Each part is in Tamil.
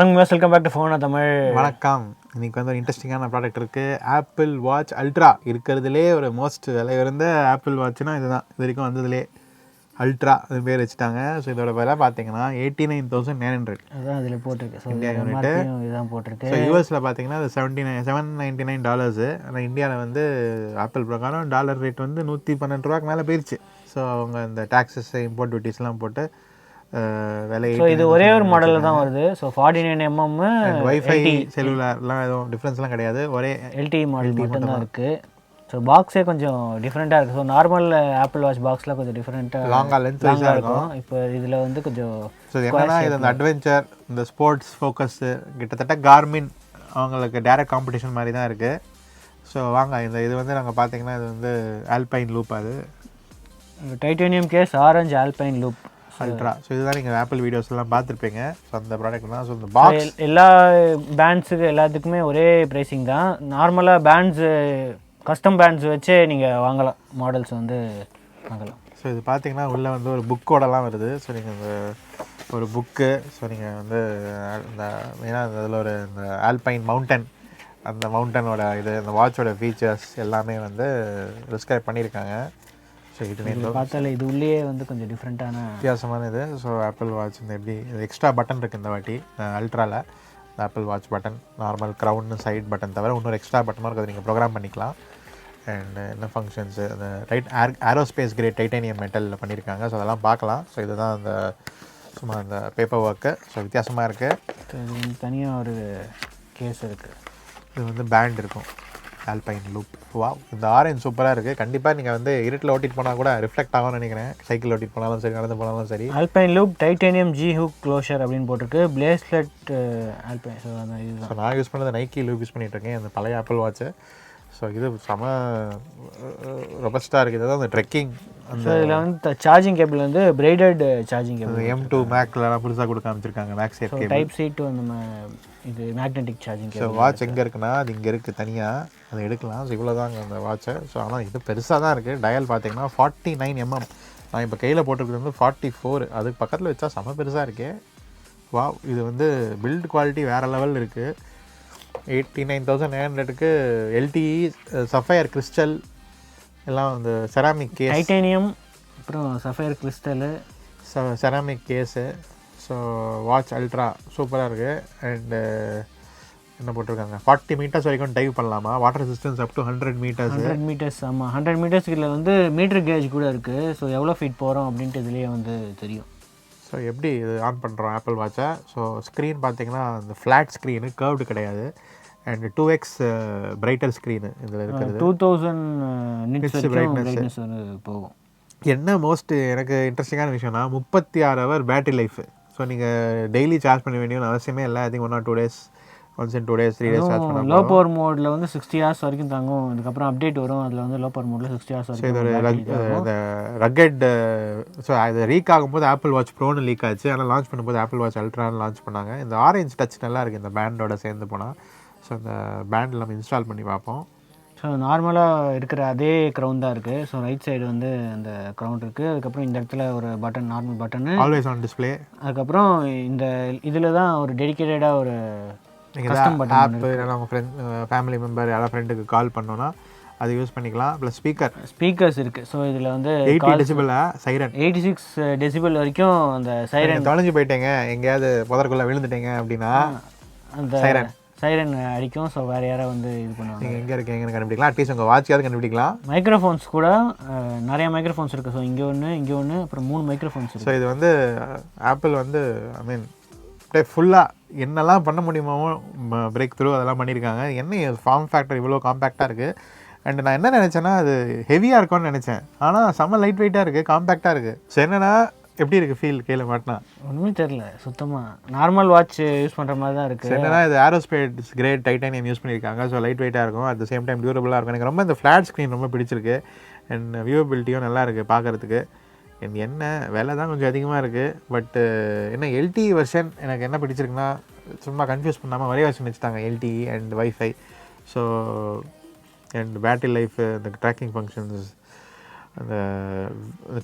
வணக்கம் miss, welcome back to Phona Tamil. வணக்கம். இன்றைக்கி வந்து ஒரு இன்ட்ரெஸ்டிங்கான ப்ராடக்ட் இருக்குது. Apple watch ultra. இருக்கிறதுலே ஒரு மோஸ்ட் விலை உயர்ந்த ஆப்பிள் வாட்ச்னா இதுதான். இது வரைக்கும் வந்ததுலே அல்ட்ரா அது பேர் வச்சுட்டாங்க. ஸோ இதோட விலை பார்த்தீங்கன்னா 89,900. அதுதான் அதில் போட்டிருக்கு. ஸோ இந்தியா யூனிட்டு இதுதான் போட்டிருக்கு. ஸோ யூஎஸில் பார்த்தீங்கன்னா அது $799. ஆனால் இந்தியாவில் வந்து ஆப்பிள் பிரகாரம் டாலர் ரேட் வந்து $112 மேலே போயிடுச்சு. ஸோ அவங்க இந்த டாக்ஸஸ் இம்போர்ட் டியூட்டிஸ்லாம் போட்டு விலை. ஸோ இது ஒரே ஒரு மாடலில் தான் வருது. ஸோ 49mm வைஃபை செல்லுலார்லாம் எதுவும் டிஃப்ரென்ஸ்லாம் கிடையாது. ஒரே எல்டிஇ மாடல் மட்டும்தான் இருக்குது. ஸோ பாக்ஸே கொஞ்சம் டிஃப்ரெண்ட்டாக இருக்குது. ஸோ நார்மல் ஆப்பிள் வாட்ச் பாக்ஸில் கொஞ்சம் டிஃப்ரெண்ட்டாக லாங்காக லென்த் வைஸாக இருக்கும். இப்போ இதில் வந்து கொஞ்சம் ஸோ என்னன்னா இது இந்த அட்வென்ச்சர், இந்த ஸ்போர்ட்ஸ் ஃபோக்கஸ்ஸு கிட்டத்தட்ட கார்மின் அவங்களுக்கு டேரக்ட் காம்படிஷன் மாதிரி தான் இருக்குது. ஸோ வாங்க இது வந்து நாங்கள் பார்த்தீங்கன்னா இது வந்து ஆல்பைன் லூப். அது titanium case orange alpine loop ultra. So இதுதான் நீங்கள் ஆப்பிள் வீடியோஸ் எல்லாம் பார்த்துருப்பீங்க. ஸோ அந்த ப்ராடக்ட் தான். ஸோ இந்த பாக்ஸ் எல்லா பேண்ட்ஸுக்கு எல்லாத்துக்குமே ஒரே ப்ரைஸிங் தான். நார்மலாக பேண்ட்ஸு கஸ்டம் பேண்ட்ஸ் வச்சே நீங்கள் வாங்கலாம், மாடல்ஸ் வந்து வாங்கலாம். ஸோ இது பார்த்தீங்கன்னா உள்ளே வந்து ஒரு புக்கோடலாம் வருது. ஸோ நீங்கள் இந்த ஒரு புக்கு, ஸோ நீங்கள் வந்து இந்த மெயினாக அதில் ஒரு இந்த ஆல்பைன் மவுண்டன், அந்த மவுண்டனோட இது இந்த வாட்சோட ஃபீச்சர்ஸ் எல்லாமே வந்து டிஸ்கிரைப் பண்ணியிருக்காங்க. ஸோ இது பார்த்தாலே இது உள்ளே வந்து கொஞ்சம் டிஃப்ரெண்ட்டான வித்தியாசமான இது. ஸோ ஆப்பிள் வாட்ச் இந்த எப்படி எக்ஸ்ட்ரா பட்டன் இருக்குது இந்த வாட்டி அல்ட்ராவில். இந்த ஆப்பிள் வாட்ச் பட்டன் நார்மல் க்ரௌன்னு சைட் பட்டன் தவிர இன்னொரு எக்ஸ்ட்ரா பட்டனாக இருக்குது, நீங்கள் ப்ரோக்ராம் பண்ணிக்கலாம். அண்ட் என்ன ஃபங்க்ஷன்ஸு அந்த ஏரோஸ்பேஸ் கிரேட் டைட்டானியம் மெட்டலில் பண்ணியிருக்காங்க. ஸோ அதெல்லாம் பார்க்கலாம். ஸோ இதுதான் அந்த சும்மா அந்த பேப்பர் ஒர்க்கு. ஸோ வித்தியாசமாக இருக்குது. இது தனியாக ஒரு கேஸ் இருக்குது. இது வந்து பேண்ட் இருக்கும், ஆல்பைன் லூப். வா, இந்த ஆரஞ்சு சூப்பராக இருக்குது. கண்டிப்பாக நீங்கள் வந்து இருட்டில் ஓட்டிட்டு போனால் கூட ரிஃப்ளெக்ட் ஆகும்னு நினைக்கிறேன். சைக்கிள் ஓட்டிட்டு போனாலும் சரி, நடந்து போனாலும் சரி. Alpine loop titanium G hook closure அப்படின்னு போட்டிருக்கு. Bracelet alpine. ஸோ அந்த இதுதான். ஸோ நான் யூஸ் பண்ணது நைக்கி லூப் யூஸ் பண்ணிகிட்ருக்கேன், அந்த பழைய ஆப்பிள் வாட்ச்சு. ஸோ இது செம ரொபஸ்ட்டாக இருக்குது. இதுதான் அந்த ட்ரெக்கிங். அந்த இதில் வந்து சார்ஜிங் கேபிள் வந்து பிரைடட் சார்ஜிங் கேபிள். M2 மேக்லாம் புதுசாக கொடுக்க அமைச்சிருக்காங்க. மேக்ஸேப் கேபிள் டைப் சி டு அந்த இது magnetic charging so cable. Watch எங்கே இருக்குன்னா அது இங்கே இருக்குது தனியாக, அதை எடுக்கலாம். ஸோ இவ்வளோ தாங்க அந்த வாட்சை. ஸோ ஆனால் இது பெருசாக தான் இருக்குது. டயல் பார்த்தீங்கன்னா 49mm. நான் இப்போ கையில் போட்டிருக்கிறது வந்து 44. அதுக்கு பக்கத்தில் வச்சா செம பெருசாக இருக்குது. வா, இது வந்து பில்ட் குவாலிட்டி வேறு லெவல் இருக்குது. 89,900க்கு எல்டிஇ சஃபயர் கிறிஸ்டல் எல்லாம் வந்து செராமிக் கேஸ், டைட்டானியம் அப்புறம் sapphire crystal, ceramic case. So watch ultra சூப்பராக இருக்குது. அண்டு என்ன போட்டிருக்காங்க, 40 மீட்டர்ஸ் வரைக்கும் டைவ் பண்ணலாமா, water resistance up to 100 metres. 100 metres. ஆமாம், 100 மீட்டர்ஸ்க்கு இதில் வந்து மீட்டர் கேஜ் கூட இருக்குது. ஸோ எவ்வளோ ஃபீட் போகிறோம் அப்படின்ட்டு இதுலேயே வந்து தெரியும். ஸோ எப்படி இது ஆன் பண்ணுறோம் ஆப்பிள் வாட்சை. ஸோ ஸ்க்ரீன் பார்த்தீங்கன்னா இந்த ஃப்ளாட் ஸ்க்ரீனு, கர்வ்டு கிடையாது. அண்ட் 2x பிரைட்டர் ஸ்க்ரீனு இதில் இருக்கிறது. 2000 நிட்ஸ் பிரைட்னஸ் வந்து போகும். என்ன மோஸ்ட் எனக்கு இன்ட்ரெஸ்டிங்கான விஷயம்னா 36 ஹவர் பேட்டரி லைஃப். ஸோ நீங்கள் டெய்லி சார்ஜ் பண்ண வேண்டிய அவசியமே இல்லை. I think 1 or 2 days, once in 2 days 3 days charge பண்ணலாம். லோ பவர் மோடில் வந்து 60 hours வரைக்கும் தாங்கும். இதுக்கப்புறம் அப்டேட் வரும், அதில் வந்து லோ பவர் மோடில் 60 hours வரைக்கும். ஸோ இது இந்த ரக்கெட். ஸோ அது லீக் ஆகும்போது ஆப்பிள் வாட்ச் ப்ரோன்னு லீக் ஆச்சு. ஆனால் லான்ச் பண்ணும்போது ஆப்பிள் வாட்ச் அல்ட்ரான்னு லான்ச் பண்ணாங்க. இந்த ஆரஞ்ச் டச் நல்லா இருக்குது இந்த பேண்டோட சேர்ந்து போனால். ஸோ இந்த பேண்டில் நம்ம இன்ஸ்டால் பண்ணி பார்ப்போம். ஸோ நார்மலாக இருக்கிற அதே க்ரௌண்ட் தான் இருக்குது. ஸோ ரைட் சைடு வந்து அந்த க்ரௌண்ட் இருக்குது. அதுக்கப்புறம் இந்த இடத்துல ஒரு button, normal button, always on display. அதுக்கப்புறம் இந்த இதில் தான் ஒரு டெடிக்கேட்டடாக ஒரு நீங்கள் ஆப்பு இல்லைனா உங்கள் ஃபேமிலி மெம்பர் யாராவது ஃப்ரெண்டுக்கு கால் பண்ணோன்னா அது யூஸ் பண்ணிக்கலாம். ப்ளஸ் ஸ்பீக்கர்ஸ் இருக்குது. ஸோ இதில் வந்து 80 டெசிபிள் சைரன், 86 டெசிபிள் வரைக்கும் அந்த சைரன். தொலைஞ்சு போயிட்டீங்க, எங்கேயாவது புதற்குள்ளே விழுந்துட்டீங்க அப்படின்னா அந்த சைரன் அடிக்கும். ஸோ வேறு யாராவது வந்து இது பண்ணுவாங்க. நீங்கள் எங்கே இருக்கீங்கன்னு கண்டுபிடிக்கலாம். அட்லீஸ்ட் உங்கள் வாட்சியாவது கண்டுபிடிக்கலாம். மைக்ரோஃபோன்ஸ் கூட நிறைய மைக்ரோஃபோன்ஸ் இருக்குது. ஸோ இங்கே ஒன்று, இங்கே ஒன்று, அப்புறம் 3 மைக்ரோஃபோன்ஸ் இருக்குது. ஸோ இது வந்து ஆப்பிள் வந்து ஐ மீன் அப்படியே ஃபுல்லாக என்னெல்லாம் பண்ண முடியுமோ பிரேக் த்ரூ அதெல்லாம் பண்ணியிருக்காங்க. என்ன ஃபார்ம் ஃபேக்டர் இவ்வளோ காம்பேக்டாக இருக்குது. அண்ட் நான் என்ன நினச்சேன்னா அது ஹெவியாக இருக்கும்னு நினச்சேன். ஆனால் செம்ம லைட் வெயிட்டாக இருக்குது, காம்பேக்டாக இருக்குது. ஸோ என்னென்னா எப்படி இருக்குது ஃபீல் கையில் மாட்டினா? ஒன்றுமே தெரில, சுத்தமாக நார்மல் வாட்ச் யூஸ் பண்ணுற மாதிரி தான் இருக்குது. என்னன்னா இது ஏரோஸ்பேஸ் கிரேட் டைட்டானியம் யூஸ் பண்ணியிருக்காங்க. ஸோ லைட் வெயிட்டாக இருக்கும், அட் த சேம் டைம் டியூரபிளாக இருக்கும். எனக்கு ரொம்ப இந்த ஃப்ளாட் ஸ்க்ரீன் ரொம்ப பிடிச்சிருக்கு. அண்ட் வியூபிலிட்டியும் நல்லா இருக்குது பார்க்குறதுக்கு. என்ன விலை தான் கொஞ்சம் அதிகமாக இருக்குது. பட்டு என்ன எல்டிஇ வெர்ஷன் எனக்கு என்ன பிடிச்சிருக்குன்னா, சும்மா கன்ஃபியூஸ் பண்ணாமல் ஒரே வெர்ஷன் வச்சுட்டாங்க, LTE and wifi. So and battery life, இந்த ட்ராக்கிங் ஃபங்க்ஷன்ஸ், அந்த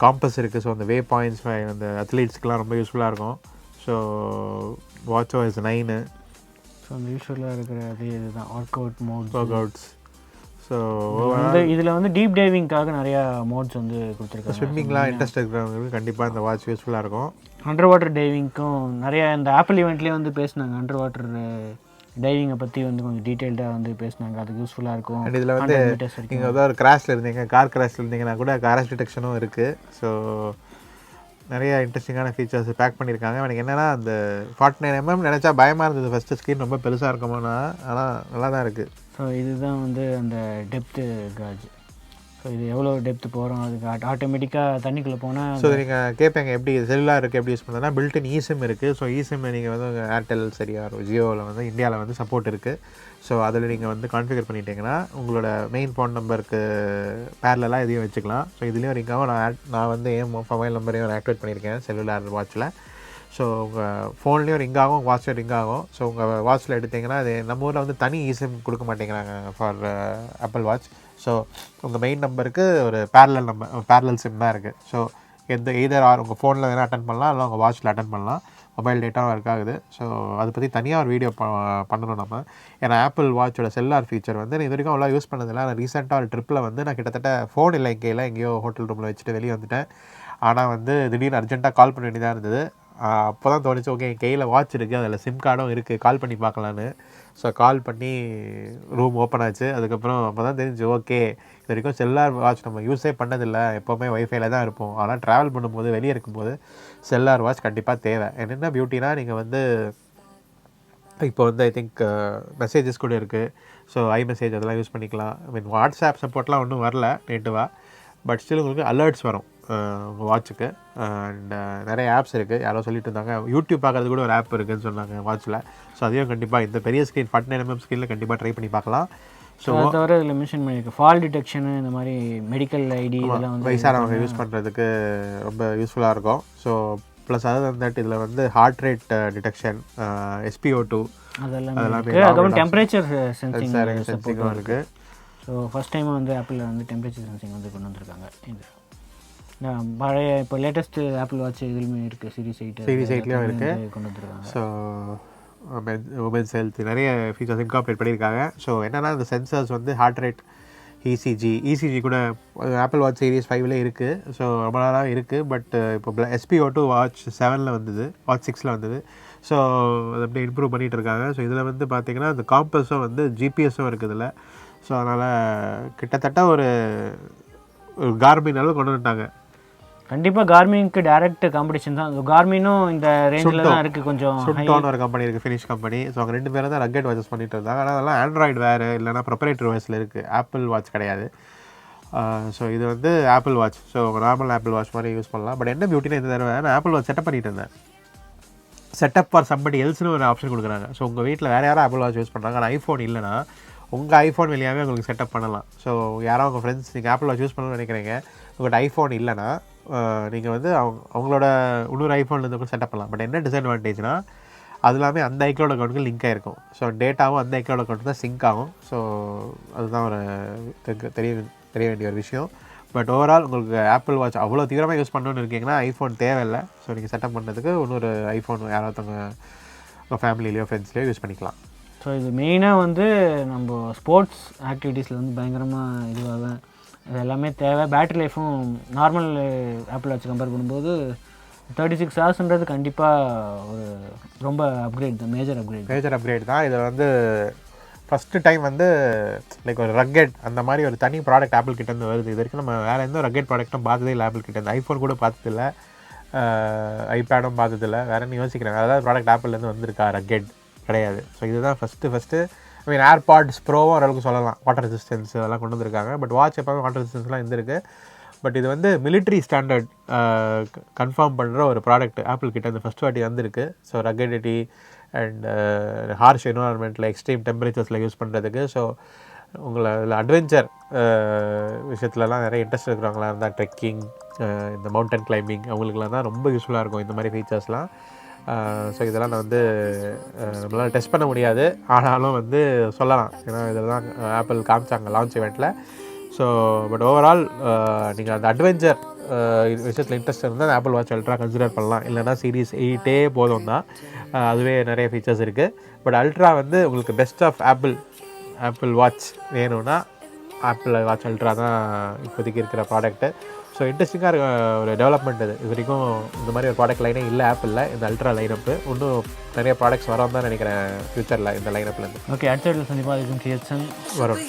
காம்பஸ் இருக்குது. ஸோ அந்த வே பாயிண்ட்ஸ் அந்த அத்லீட்ஸ்க்கெலாம் ரொம்ப யூஸ்ஃபுல்லாக இருக்கும். So WatchOS 9. ஸோ அந்த யூஸ்வலாக இருக்கிற அதே இதுதான் ஒர்க் அவுட்ஸ். ஸோ வந்து இதில் வந்து டீப் டைவிங்காக நிறையா மோட்ஸ் வந்து கொடுத்துருக்காங்க. ஸ்விம்மிங்லாம் இன்ட்ரெஸ்ட் இருக்கிறவங்களுக்கு கண்டிப்பாக இந்த வாட்ச் யூஸ்ஃபுல்லாக இருக்கும். அண்டர் வாட்டர் டைவிங்க்கும் நிறையா இந்த ஆப்பிள் ஈவெண்ட்லேயே வந்து பேசினாங்க. அண்டர் வாட்டர் டைவிங்கை பற்றி வந்து கொஞ்சம் டீட்டெயில்டாக வந்து பேசினாங்க. அதுக்கு யூஸ்ஃபுல்லாக இருக்கும். அண்ட் இதில் வந்து நீங்கள் ஏதாவது ஒரு கிராஷில் இருந்தீங்க, கார் கிராஷில் இருந்தீங்கன்னா கூட கிராஷ் டிடெக்ஷனும் இருக்குது. ஸோ நிறைய இன்ட்ரெஸ்டிங்கான ஃபீச்சர்ஸ் பேக் பண்ணியிருக்காங்க. எனக்கு என்னென்னா அந்த 49mm நினச்சா பயமாக இருந்தது ஃபஸ்ட்டு, ஸ்க்ரீன் ரொம்ப பெருசாக இருக்குமோனா, ஆனால் நல்லா தான் இருக்குது. ஸோ இதுதான் வந்து அந்த டெப்த்து காஜ். ஸோ இது எவ்வளோ டெப்த்து போகிறோம் அதுக்கு ஆட்டோமேட்டிக்காக தண்ணிக்குள்ளே போனால். ஸோ நீங்கள் கேட்பீங்க எப்படி செல்லுலாக இருக்குது எப்படி யூஸ் பண்ணுறதுனா, பில்டின் இசிம் இருக்குது. ஸோ இசிம் நீங்கள் வந்து ஏர்டெல் சரியாக ஜியோவில் வந்து இந்தியாவில் வந்து சப்போர்ட் இருக்குது. ஸோ அதில் நீங்கள் வந்து கான்ஃபிகர் பண்ணிட்டீங்கன்னா உங்களோட மெயின் ஃபோன் நம்பருக்கு பேரலாக இதையும் வச்சுக்கலாம். ஸோ இதுலேயும் ரிங்காகவும் நான் வந்து என் மொபைல் நம்பரையும் ஆக்டிவேட் பண்ணியிருக்கேன் செல்லுலார் வாட்சில். ஸோ உங்கள் ஃபோன்லேயும் ரிங் ஆகும், வாட்சில் ரிங் ஆகும். ஸோ உங்கள் வாட்சில் எடுத்திங்கன்னா அது நம்ம ஊரில் வந்து தனி இசிம் கொடுக்க மாட்டேங்கிறாங்க ஃபார் ஆப்பிள் வாட்ச். ஸோ உங்கள் மெயின் நம்பருக்கு ஒரு பேரலல் சிம் தான் இருக்குது. ஸோ எய்தர் உங்கள் ஃபோனில் வேணால் அட்டன் பண்ணலாம், இல்லை உங்கள் வாட்சில் அட்டன் பண்ணலாம். மொபைல் டேட்டாவும் ஒர்க் ஆகுது. ஸோ அதை பற்றி தனியாக ஒரு வீடியோ பண்ணணும் நம்ம. ஏன்னா ஆப்பிள் வாட்சோட செல்லார் ஃபீச்சர் வந்து இது வரைக்கும் அவ்வளோ யூஸ் பண்ணதில்லை. நான் ரீசெண்டாக ஒரு ட்ரிப்பில் வந்து நான் கிட்டத்தட்ட ஃபோன் இல்லை எங்கேயோ ஹோட்டல் ரூமில் வச்சுட்டு வெளியே வந்துட்டேன். ஆனால் வந்து திடீர்னு அர்ஜென்ட்டாக கால் பண்ண வேண்டியதாக இருந்தது. அப்போ தான் தோணுச்சு, ஓகே என் கையில் வாட்ச் இருக்குது, அதில் சிம் கார்டும் இருக்குது, கால் பண்ணி பார்க்கலான்னு. ஸோ கால் பண்ணி ரூம் ஓப்பன் ஆச்சு. அதுக்கப்புறம் அப்போ தான் தெரிஞ்சு, ஓகே இது வரைக்கும் செல்லார் வாட்ச் நம்ம யூஸே பண்ணதில்லை, எப்போவுமே ஒய்ஃபைல தான் இருப்போம். ஆனால் ட்ராவல் பண்ணும்போது வெளியே இருக்கும்போது செல்லார் வாட்ச் கண்டிப்பாக தேவை. என்னென்ன பியூட்டினா, நீங்கள் வந்து இப்போ வந்து ஐ திங்க் மெசேஜஸ் கூட இருக்குது. ஸோ மெசேஜ் அதெல்லாம் யூஸ் பண்ணிக்கலாம். ஐ மீன் வாட்ஸ்ஆப் சப்போர்ட்லாம் ஒன்றும் வரல நேட்டிவாக, பட் ஸ்டில் உங்களுக்கு அலர்ட்ஸ் வரும் உங்கள் வாட்சுக்கு. அண்ட் நிறைய ஆப்ஸ் இருக்குது. யாரோ சொல்லிட்டு இருந்தாங்க யூடியூப் பார்க்குறது கூட ஒரு ஆப் இருக்குதுன்னு சொன்னாங்க வாட்சில். ஸோ அதையும் கண்டிப்பாக இந்த பெரிய ஸ்க்ரீன் 49mm ஸ்க்ரீனில் கண்டிப்பாக ட்ரை பண்ணி பார்க்கலாம். ஸோ அதை தவிர இதில் மென்ஷன் பண்ணியிருக்கு ஃபால் டிடெக்ஷனு, இந்த மாதிரி மெடிக்கல் ஐடி இதெல்லாம் வந்து வயசானவங்க யூஸ் பண்ணுறதுக்கு ரொம்ப யூஸ்ஃபுல்லாக இருக்கும். ஸோ ப்ளஸ் அது இதில் வந்து ஹார்ட் ரேட் டிடெக்ஷன், SpO2 அதெல்லாம் இருக்குது. அதுக்கப்புறம் டெம்பரேச்சர் சென்சிங் இருக்குது. ஸோ ஃபஸ்ட் டைம் வந்து ஆப்பிளில் வந்து டெம்பரேச்சர் சென்சிங் வந்து கொண்டு வந்திருக்காங்க. இது பழைய இப்போ லேட்டஸ்ட்டு ஆப்பிள் வாட்ச் இதுலையுமே இருக்குது, சீரிஸ் 8லேயும் இருக்குது கொண்டு வந்துருக்காங்க. ஸோ உமன்ஸ் ஹெல்த் நிறைய ஃபீச்சர்ஸ் இன்கார்பரேட் பண்ணியிருக்காங்க. ஸோ என்னென்னா இந்த சென்சர்ஸ் வந்து ஹார்ட் ரேட், ECG கூட ஆப்பிள் வாட்ச் சீரிஸ் 5லே இருக்குது. ஸோ ரொம்ப நாளாக இருக்குது. பட் இப்போ SpO2 வாட்ச் 7ல் வந்தது, வாட்ச் 6ல் வந்தது. ஸோ அதை அப்படியே இம்ப்ரூவ் பண்ணிகிட்டு இருக்காங்க. ஸோ இதில் வந்து பார்த்திங்கன்னா இந்த காம்பஸும் வந்து GPSும் இருக்குது இதில். ஸோ அதனால் கிட்டத்தட்ட ஒரு கார்மின் அளவு கொண்டு வந்துட்டாங்க. கண்டிப்பாக கார்மினுக்கு டேரக்ட் காம்படிஷன் தான். கார்மினும் இந்த ரேஞ்சில் தான் இருக்குது. கொஞ்சம் சுட்டோன்னு ஒரு கம்பெனி இருக்குது, ஃபினிஷ் கம்பெனி. ஸோ அவங்க 2 பேரும் தான் ரக்கெட் வாட்சஸ் பண்ணிட்டு இருந்தாங்க. ஆனால் அதெல்லாம் ஆண்ட்ராய்டு வேறு, இல்லைனா ப்ரொப்ரைட்டரி வாட்சில் இருக்குது, ஆப்பிள் வாட்ச் கிடையாது. ஸோ இது வந்து apple watch. So normal Apple watch மாதிரி யூஸ் பண்ணலாம். பட் என்ன பியூட்டினா, இந்த தடவை நான் ஆப்பிள் வாட்ச் செட்டப் பண்ணிட்டு இருந்தேன். செட்டப் ஃபார் சம்படி எல்ஸ்னு ஒரு ஆப்ஷன் கொடுக்குறாங்க. ஸோ உங்கள் வீட்டில் வேறு யாரும் ஆப்பிள் வாட்ச் யூஸ் பண்ணுறாங்க, ஆனால் ஐஃபோன் இல்லைனா உங்கள் ஐஃபோன் வழியாகவே உங்களுக்கு செட்டப் பண்ணலாம். ஸோ யாரோ உங்கள் ஃப்ரெண்ட்ஸ் நீங்கள் ஆப்பிள் வாட்ச் யூஸ் பண்ணணும்னு நினைக்கிறீங்க, உங்கள்கிட்ட ஐஃபோன் இல்லைனா நீங்கள் வந்து அவங்களோட இன்னொரு ஐஃபோன்லேருந்து கூட செட்டப் பண்ணலாம். பட் என்ன டிஸ்அட்வான்டேஜ்னால் அது எல்லாமே அந்த ஐக்ளோட அக்கௌண்ட்டுக்கு லிங்க் ஆகிருக்கும். ஸோ டேட்டாவும் அந்த ஐக்ளோட அக்கௌண்ட்டு தான் சிங்க் ஆகும். ஸோ அதுதான் ஒரு தெரிய வேண்டிய ஒரு விஷயம். பட் ஓவரால் உங்களுக்கு ஆப்பிள் வாட்ச் அவ்வளோ தீவிரமாக யூஸ் பண்ணணுன்னு இருக்கீங்கன்னா ஐஃபோன் தேவையில்லை. ஸோ நீங்கள் செட்டப் பண்ணுறதுக்கு இன்னொரு ஐஃபோன் யாராவது உங்கள் ஃபேமிலிலேயோ ஃப்ரெண்ட்ஸ்லேயோ யூஸ் பண்ணிக்கலாம். ஸோ இது மெயினாக வந்து நம்ம ஸ்போர்ட்ஸ் ஆக்டிவிட்டீஸில் வந்து பயங்கரமாக இதுவாக இது எல்லாமே தேவை. பேட்ரி லைஃப்பும் நார்மல் ஆப்பிள் வாட்ச் கம்பேர் பண்ணும்போது 36 ஹவர்ஸ்ன்றது கண்டிப்பாக ஒரு ரொம்ப அப்கிரேட் தான், மேஜர் அப்கிரேட் தான். இதில் வந்து ஃபஸ்ட்டு டைம் வந்து லைக் ஒரு ரக்கெட் அந்த மாதிரி ஒரு தனி ப்ராடக்ட் ஆப்பிள் கிட்டேருந்து வருது. இது வரைக்கும் நம்ம வேறு எந்த ரக்கெட் ப்ராடக்ட்டும் பார்த்ததே இல்லை ஆப்பிள் கிட்டேருந்து. ஐஃபோன் கூட பார்த்ததில்லை, ஐபேடும் பார்த்ததில்லை. வேறு என்ன யோசிக்கிறேன், அதாவது ப்ராடக்ட் ஆப்பிள்லேருந்து வந்திருக்கா ரக்கெட் கிடையாது. ஸோ இதுதான் ஃபஸ்ட்டு ஐ மீன் ஏர்பாட்ஸ் ப்ரோவும் ஓரளவுக்கு சொல்லலாம், வாட்டர் ரெசிஸ்டன்ஸ் அதெல்லாம் கொண்டு வந்திருக்காங்க. பட் வாட்ச் எப்போவுமே வாட்டர் ரெசிஸ்டன்ஸ்லாம் இருந்திருக்கு. பட் இது வந்து மிலிட்ரி ஸ்டாண்டர்ட் கன்ஃபார்ம் பண்ணுற ஒரு ப்ராடக்ட் ஆப்பிள் கிட்ட இந்த ஃபஸ்ட் வாட்டி வந்திருக்கு. ஸோ ரக்கடிட்டி அண்ட் ஹார்ஷ் என்வரான்மெண்ட்டில் எக்ஸ்ட்ரீம் டெம்பரேச்சர்ஸில் யூஸ் பண்ணுறதுக்கு. ஸோ உங்களை இதில் அட்வென்ச்சர் விஷயத்துலலாம் நிறைய இன்ட்ரெஸ்ட் இருக்கிறவங்களா இருந்தால் ட்ரெக்கிங், இந்த மவுண்டன் கிளைம்பிங் அவங்களுக்குலாம் தான் ரொம்ப யூஸ்ஃபுல்லாக இருக்கும் இந்த மாதிரி ஃபீச்சர்ஸ்லாம். ஸோ இதெல்லாம் நான் வந்து நம்மளால் டெஸ்ட் பண்ண முடியாது, ஆனாலும் வந்து சொல்லலாம். ஏன்னா இதெல்லாம் ஆப்பிள் காமிச்சாங்க லான்ச் இவெண்ட்டில். ஸோ பட் ஓவரால் நீங்கள் அந்த அட்வென்ச்சர் விஷயத்தில் இன்ட்ரெஸ்ட் இருந்தால் அந்த ஆப்பிள் வாட்ச் அல்ட்ரா கன்சிடர் பண்ணலாம். இல்லைனா சீரிஸ் 8 போதும் தான், அதுவே நிறைய ஃபீச்சர்ஸ் இருக்குது. பட் அல்ட்ரா வந்து உங்களுக்கு பெஸ்ட் ஆஃப் ஆப்பிள் வாட்ச் வேணும்னா ஆப்பிள் வாட்ச் அல்ட்ரா தான் இப்போதைக்கு இருக்கிற ப்ராடக்ட்டு. ஸோ இன்ட்ரெஸ்டிங்காக இருக்க ஒரு டெவலப்மெண்ட் இது வரைக்கும் இந்த மாதிரி ஒரு ப்ராடக்ட் லைனே இல்லை ஆப்பிளில். இந்த அல்ட்ரா லைனப்பு இன்னும் நிறைய ப்ராடக்ட்ஸ் வரோம் தான் நினைக்கிறேன் ஃப்யூச்சரில் இந்த லைனப்லேருந்து. ஓகே, அடுத்த வீட்டில் சந்திப்பா. அதுக்கும் வரும்.